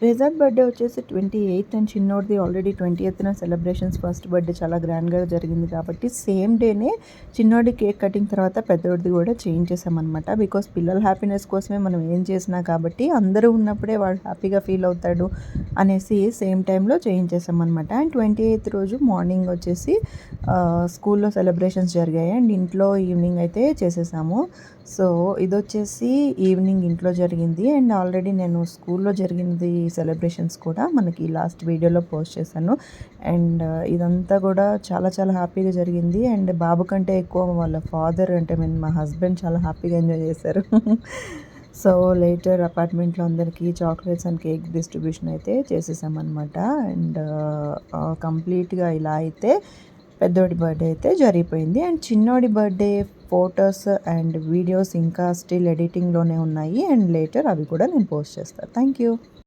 Resort birthday వచ్చేసి 28థ్ and చిన్నోడిది ఆల్రెడీ 20థ్‌న సెలబ్రేషన్స్ ఫస్ట్ బర్త్‌డే చాలా గ్రాండ్‌గా జరిగింది కాబట్టి సేమ్ డేనే చిన్నోడి కేక్ కటింగ్ తర్వాత పెద్దోడిది కూడా చేయించేసామన్నమాట. బికాస్ పిల్లల హ్యాపీనెస్ కోసమే మనం ఏం చేసినా కాబట్టి అందరూ ఉన్నప్పుడే వాడు హ్యాపీగా ఫీల్ అవుతాడు అనేసి సేమ్ టైంలో చేయించేసామన్నమాట. అండ్ 28థ్ రోజు మార్నింగ్ వచ్చేసి స్కూల్లో సెలబ్రేషన్స్ జరిగాయి అండ్ ఇంట్లో ఈవినింగ్ అయితే చేసేసాము. సో ఇదొచ్చేసి ఈవినింగ్ ఇంట్లో జరిగింది అండ్ ఆల్రెడీ నేను స్కూల్లో జరిగింది సెలబ్రేషన్స్ కూడా మనకి లాస్ట్ వీడియోలో పోస్ట్ చేశాను. అండ్ ఇదంతా కూడా చాలా చాలా హ్యాపీగా జరిగింది అండ్ బాబు కంటే ఎక్కువ వాళ్ళ ఫాదర్ అంటే మా హస్బెండ్ చాలా హ్యాపీగా ఎంజాయ్ చేశారు. సో లేటర్ అపార్ట్మెంట్లో అందరికీ చాక్లెట్స్ అండ్ కేక్ డిస్ట్రిబ్యూషన్ అయితే చేసేసామన్నమాట. అండ్ కంప్లీట్గా ఇలా అయితే పెద్దోడి బర్త్డే అయితే జరిగిపోయింది. అండ్ చిన్నోడి బర్త్డే ఫొటోస్ అండ్ వీడియోస్ ఇంకా స్టిల్ ఎడిటింగ్లోనే ఉన్నాయి అండ్ లేటర్ అవి కూడా నేను పోస్ట్ చేస్తాను. Thank you.